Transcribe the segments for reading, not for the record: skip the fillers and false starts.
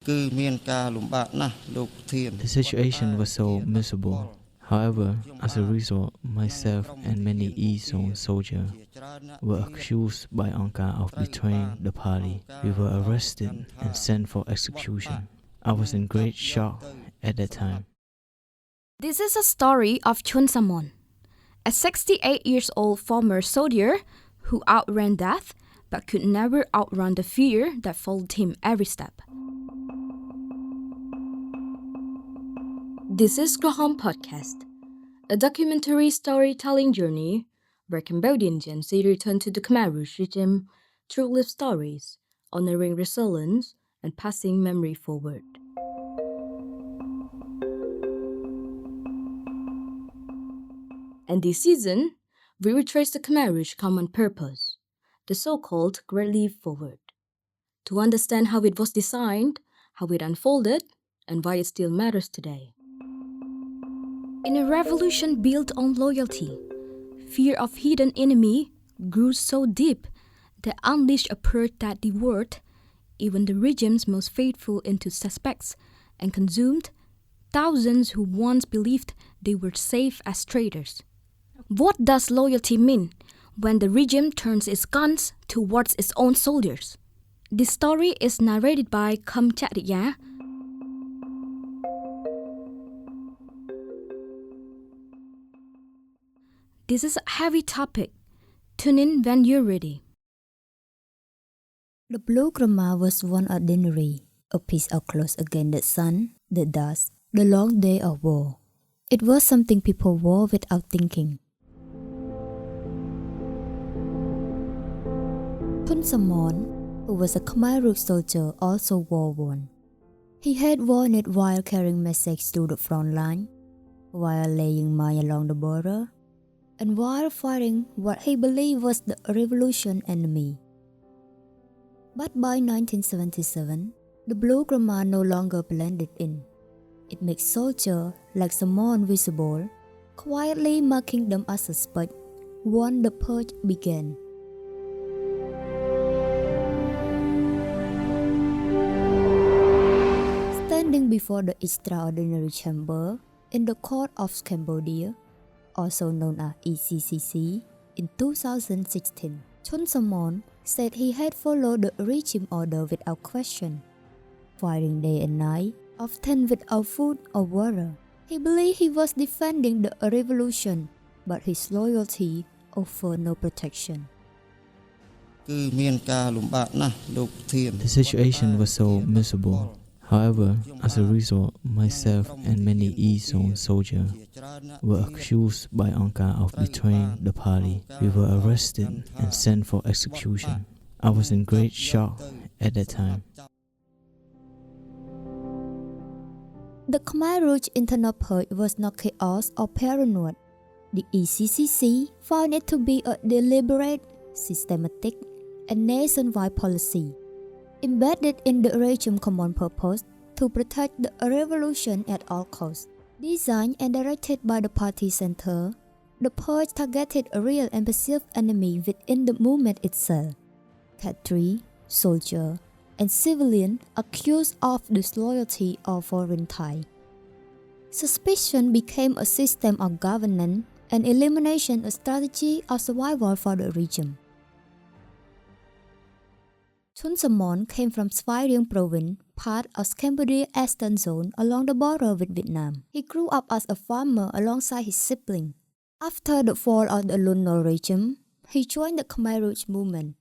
The situation was so miserable. However, as a result, myself and many E-zone soldiers were accused by Angkar of betraying the party. We were arrested and sent for execution. I was in great shock at that time. This is a story of Chun Samon, a 68-year-old former soldier who outran death but could never outrun the fear that followed him every step. This is Krahaam Podcast, a documentary storytelling journey where Cambodian Gen Z return to the Khmer Rouge regime through lived stories, honoring resilience and passing memory forward. And this season, we retrace the Khmer Rouge common purpose, the so-called Great Leap Forward, to understand how it was designed, how it unfolded, and why it still matters today. In a revolution built on loyalty, fear of hidden enemy grew so deep that unleashed a purge that devoured even the regime's most faithful into suspects and consumed thousands who once believed they were safe as traitors. What does loyalty mean when the regime turns its guns towards its own soldiers? This story is narrated by Khoem Chakriya. This is a heavy topic. Tune in when you're ready. The blue grama was one ordinary, a piece of cloth against the sun, the dust, the long day of war. It was something people wore without thinking. Chun Samon, who was a Khmer Rouge soldier, also wore one. He had worn it while carrying messages to the front line, while laying mine along the border, and while fighting what he believed was the revolution enemy. But by 1977, the blue grama no longer blended in. It makes soldiers like Samon visible, quietly marking them as suspect once the purge began. Standing before the extraordinary chamber in the court of Cambodia, also known as ECCC, in 2016, Chun Samon said he had followed the regime order without question, fighting day and night, often without food or water. He believed he was defending the revolution, but his loyalty offered no protection. The situation was so miserable. However, as a result, myself and many E-zone soldiers were accused by Angkar of betraying the party. We were arrested and sent for execution. I was in great shock at that time. The Khmer Rouge internal purge was not chaos or paranoid. The ECCC found it to be a deliberate, systematic, and nationwide policy, embedded in the regime common purpose to protect the revolution at all costs. Designed and directed by the party center, the purge targeted a real and perceived enemy within the movement itself: cadre, soldier, and civilian accused of disloyalty or foreign tie. Suspicion became a system of governance and elimination a strategy of survival for the regime. Chun Samon came from Svay Rieng province, part of Cambodia Eastern Zone along the border with Vietnam. He grew up as a farmer alongside his siblings. After the fall of the Lon Nol regime, he joined the Khmer Rouge movement.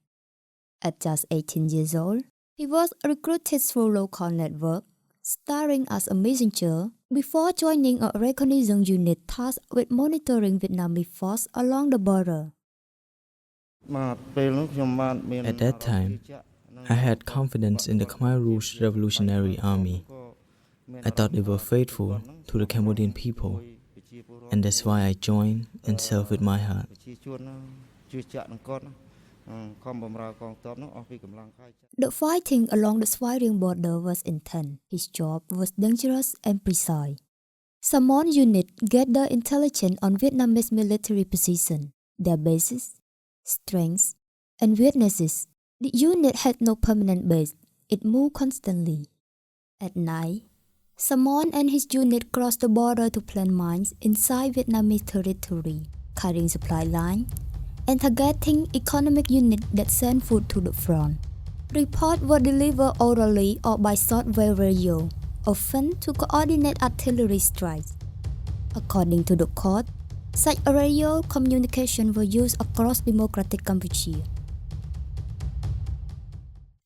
At just 18 years old, he was recruited through local network, starting as a messenger before joining a reconnaissance unit tasked with monitoring Vietnamese forces along the border. At that time, I had confidence in the Khmer Rouge Revolutionary Army. I thought they were faithful to the Cambodian people, and that's why I joined and served with my heart. The fighting along the Svay Rieng border was intense. His job was dangerous and precise. Samon unit gathered intelligence on Vietnamese military positions, their bases, strengths, and weaknesses. The unit had no permanent base. It moved constantly. At night, Samon and his unit crossed the border to plant mines inside Vietnamese territory, carrying supply lines and targeting economic units that sent food to the front. Reports were delivered orally or by shortwave radio, often to coordinate artillery strikes. According to the court, such radio communication were used across democratic Cambodia.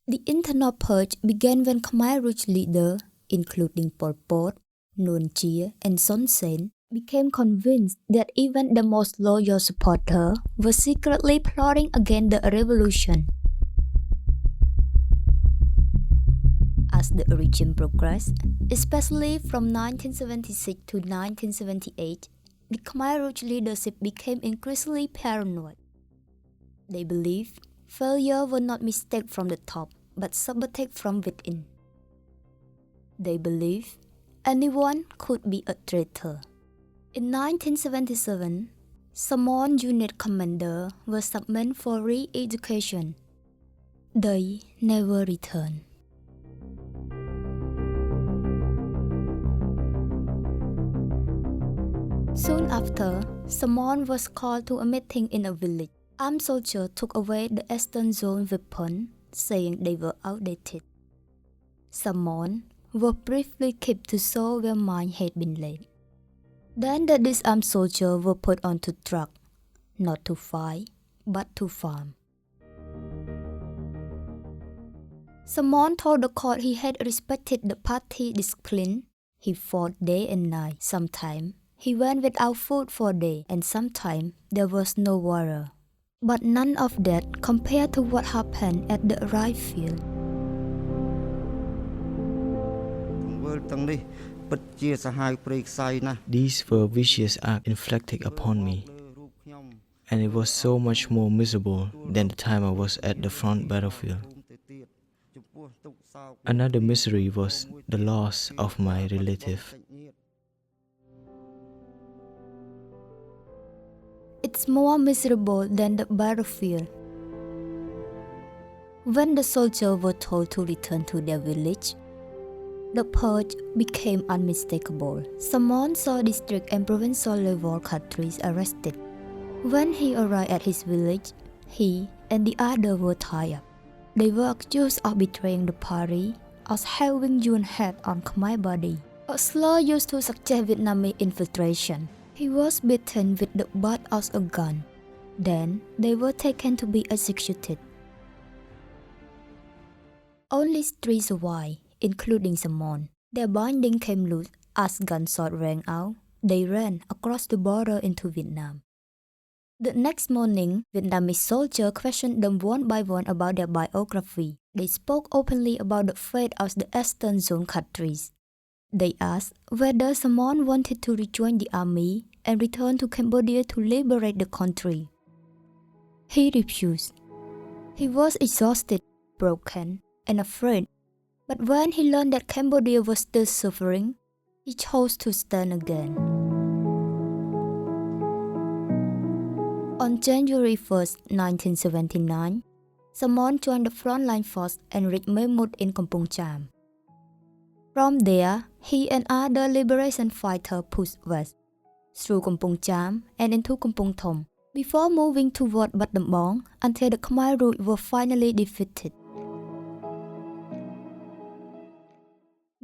The internal purge began when Khmer Rouge leaders, including Pol Pot, Nuon Chea, and Son Sen, became convinced that even the most loyal supporters were secretly plotting against the revolution. As the regime progressed, especially from 1976 to 1978, the Khmer Rouge leadership became increasingly paranoid. They believed failure was not mistake from the top, but sabotage from within. They believed anyone could be a traitor. In 1977, Samon unit commander was summoned for re-education. They never returned. Soon after, Samon was called to a meeting in a village. Armed soldiers took away the Eastern Zone weapons, saying they were outdated. Samon were briefly kept to show where mines had been laid. Then the disarmed soldiers were put onto trucks, not to fight, but to farm. Samon told the court he had respected the party discipline. He fought day and night. Sometimes he went without food for a day, and sometimes there was no water. But none of that compared to what happened at the rice field. These were vicious acts inflicted upon me, and it was so much more miserable than the time I was at the front battlefield. Another misery was the loss of my relative. It's more miserable than the battlefield. When the soldiers were told to return to their village, the purge became unmistakable. Samon saw district and provincial level cadres arrested. When he arrived at his village, he and the others were tied up. They were accused of betraying the party, of having Yun head on Khmer body, a slur used to suggest Vietnamese infiltration. He was beaten with the butt of a gun. Then they were taken to be executed. Only 3 survived, including Samon. Their binding came loose as gunshot rang out. They ran across the border into Vietnam. The next morning, Vietnamese soldiers questioned them one by one about their biography. They spoke openly about the fate of the Eastern Zone cadres. They asked whether Samon wanted to rejoin the army and return to Cambodia to liberate the country. He refused. He was exhausted, broken, and afraid. But when he learned that Cambodia was still suffering, he chose to stand again. On January 1st, 1979, Samon joined the frontline force and reached Mammoth in Kampong Cham. From there, he and other liberation fighters pushed west, through Kampong Cham and into Kampong Thom, before moving toward Battambang until the Khmer Rouge were finally defeated.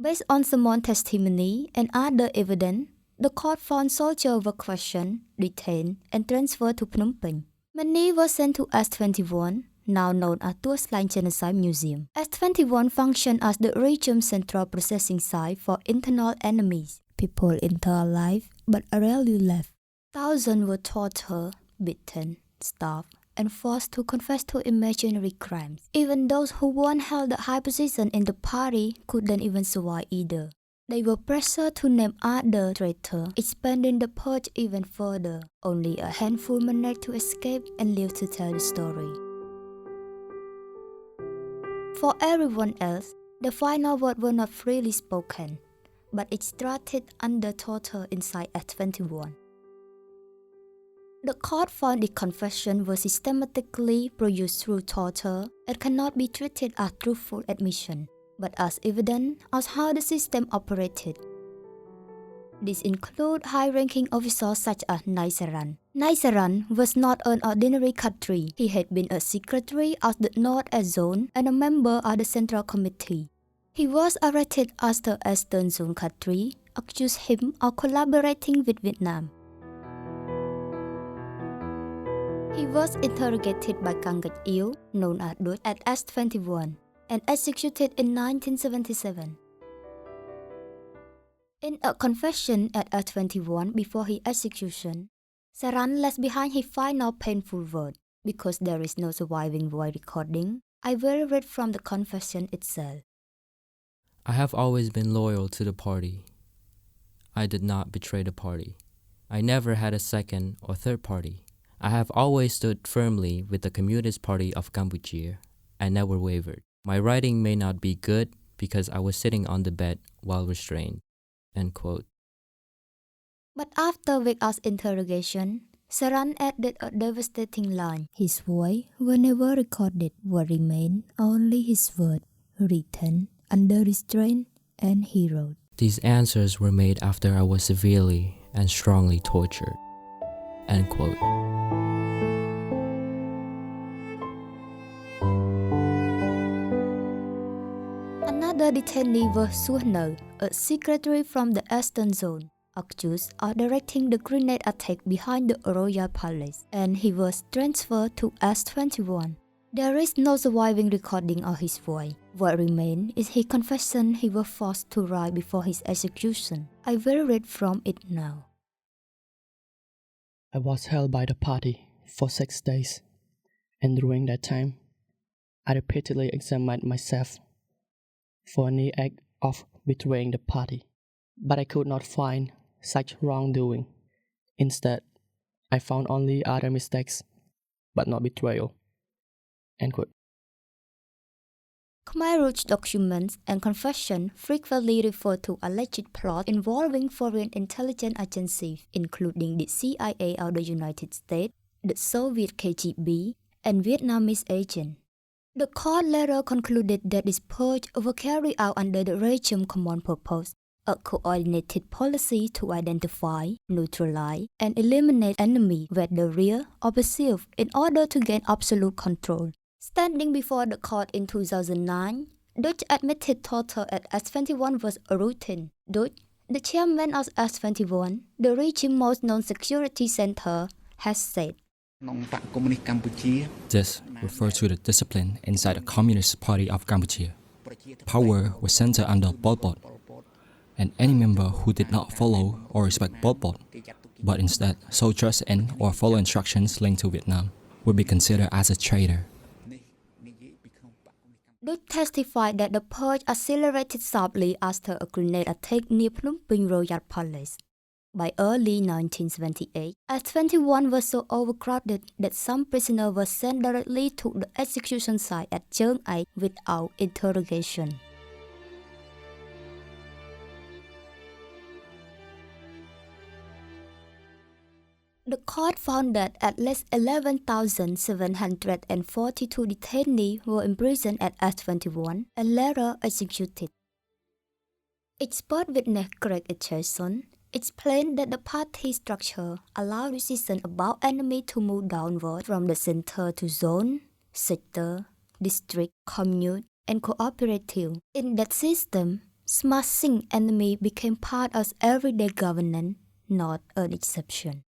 Based on Samon's testimony and other evidence, the court found soldiers were questioned, detained, and transferred to Phnom Penh. Many were sent to S21, now known as Tuas Line Genocide Museum. S21 functioned as the regime's central processing site for internal enemies. People enter alive, but rarely left. Thousands were tortured, beaten, starved, and forced to confess to imaginary crimes. Even those who once held a high position in the party couldn't even survive either. They were pressured to name other traitors, expanding the purge even further. Only a handful managed to escape and live to tell the story. For everyone else, the final words were not freely spoken, but extracted under torture inside S21. The court found the confession was systematically produced through torture and cannot be treated as truthful admission. but as evident as how the system operated. These include high-ranking officers such as Nai Saran. Nai Saran was not an ordinary Khatri. He had been a secretary of the North-East Zone and a member of the Central Committee. He was arrested as the Eastern Zone Khatri accused him of collaborating with Vietnam. He was interrogated by Kangat Il, known as Dut, at S21 and executed in 1977. In a confession at S21 before his execution, Saran left behind his final painful word. Because there is no surviving voice recording, I will read from the confession itself. I have always been loyal to the party. I did not betray the party. I never had a second or third party. I have always stood firmly with the Communist Party of Cambodia. I never wavered. My writing may not be good because I was sitting on the bed while restrained. End quote. But after Vic's interrogation, Saran added a devastating line. His voice were never recorded, what remained only his word, written under restraint, and he wrote. These answers were made after I was severely and strongly tortured. End quote. Another detainee was Suhno, a secretary from the Eastern Zone, accused of directing the grenade attack behind the royal palace, and he was transferred to S21. There is no surviving recording of his voice. What remains is his confession he was forced to write before his execution. I will read from it now. I was held by the party for 6 days, and during that time, I repeatedly examined myself for any act of betraying the party, but I could not find such wrongdoing. Instead, I found only other mistakes, but not betrayal. End quote. Khmer Rouge documents and confession frequently refer to alleged plots involving foreign intelligence agencies, including the CIA of the United States, the Soviet KGB, and Vietnamese agents. The court later concluded that this purge was carried out under the regime common purpose, a coordinated policy to identify, neutralize, and eliminate enemies, whether real or perceived, in order to gain absolute control. Standing before the court in 2009, Dutch admitted torture at S21 was a routine. Dutch, the chairman of S21, the regime's most known security center, has said, This refers to the discipline inside the Communist Party of Cambodia. Power was centered under Pol Pot, and any member who did not follow or respect Pol Pot, but instead so trust in or follow instructions linked to Vietnam, would be considered as a traitor. Dutch testified that the purge accelerated sharply after a grenade attack near Phnom Penh Royal Palace. By early 1978, S21 was so overcrowded that some prisoners were sent directly to the execution site at Cheung Ai without interrogation. The court found that at least 11,742 detainees were imprisoned at S21 and later executed. Expert witness Greg Etcherson explained that the party structure allowed decisions about enemy to move downward from the center to zone, sector, district, commune, and cooperative. In that system, smashing enemy became part of everyday governance, not an exception.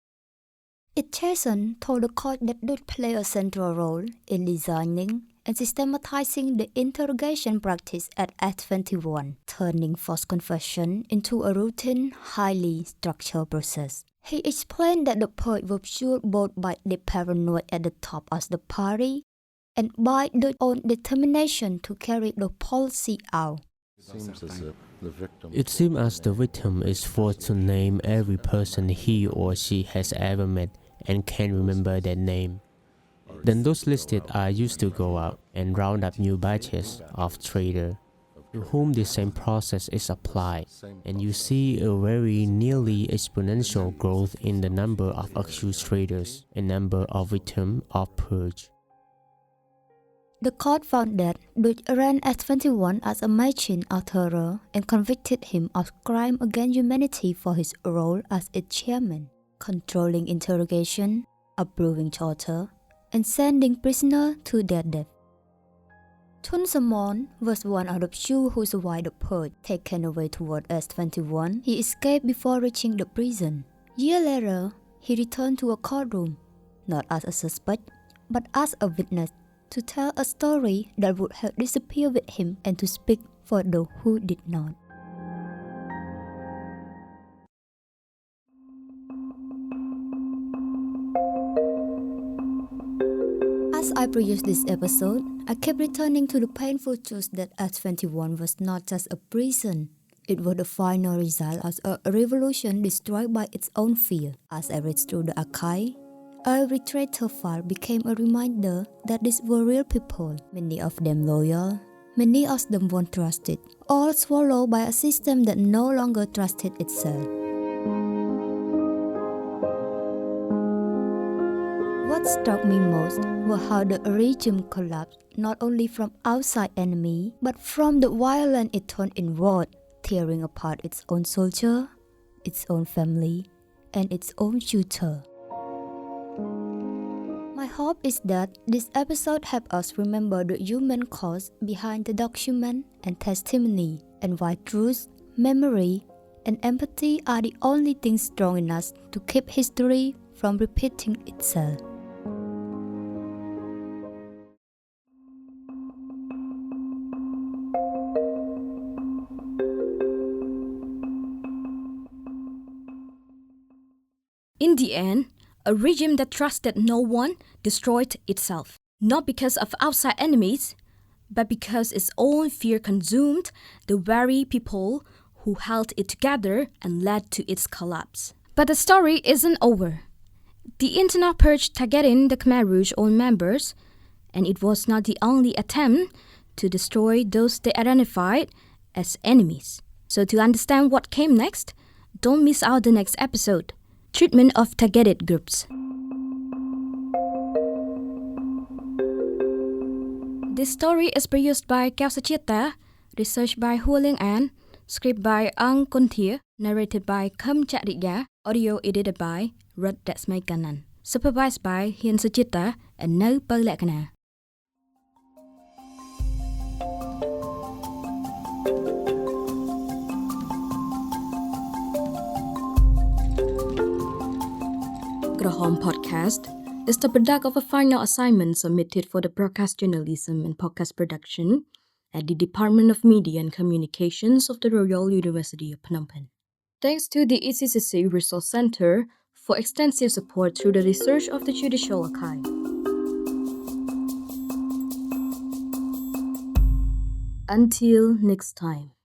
Etcherson told the court that Dutch played a central role in designing and systematizing the interrogation practice at S21, turning forced confession into a routine, highly structured process. He explained that the purge was fueled both by the paranoia at the top of the party and by their own determination to carry the policy out. It seems as the victim is forced to name every person he or she has ever met and can remember their name. Then those listed are used to go out and round up new batches of traitors to whom the same process is applied, and you see a very nearly exponential growth in the number of accused traitors and number of victims of purge. The court found that Dutch ran S21 as a machine of terror and convicted him of crime against humanity for his role as its chairman, controlling interrogation, approving torture, and sending prisoners to their death. Thun Samon was one of the few who survived the purge. Taken away toward S21, he escaped before reaching the prison. Years later, he returned to a courtroom, not as a suspect, but as a witness, to tell a story that would have disappeared with him and to speak for those who did not. As I produced this episode, I kept returning to the painful truth that S21 was not just a prison. It was the final result of a revolution destroyed by its own fear. As I read through the archive, every traitor file became a reminder that these were real people, many of them loyal, many of them once trusted, all swallowed by a system that no longer trusted itself. What struck me most was how the regime collapsed not only from outside enemy, but from the violence it turned inward, tearing apart its own soldier, its own family, and its own future. My hope is that this episode helps us remember the human cause behind the document and testimony, and why truth, memory, and empathy are the only things strong in us to keep history from repeating itself. In the end, a regime that trusted no one destroyed itself, not because of outside enemies, but because its own fear consumed the very people who held it together and led to its collapse. But the story isn't over. The internal purge targeted the Khmer Rouge own members, and it was not the only attempt to destroy those they identified as enemies. So to understand what came next, don't miss out the next episode. Treatment of targeted groups. This story is produced by Keo Socheata, researched by Hour Leang An, script by Kunthea, narrated by Khoem Chakriya, audio edited by Rith Rasmey Kanann, supervised by Hean Socheata and Nov Povleakhena. Krahaam Podcast is the product of a final assignment submitted for the broadcast journalism and podcast production at the Department of Media and Communications of the Royal University of Phnom Penh. Thanks to the ECCC Resource Center for extensive support through the research of the Judicial Archive. Until next time.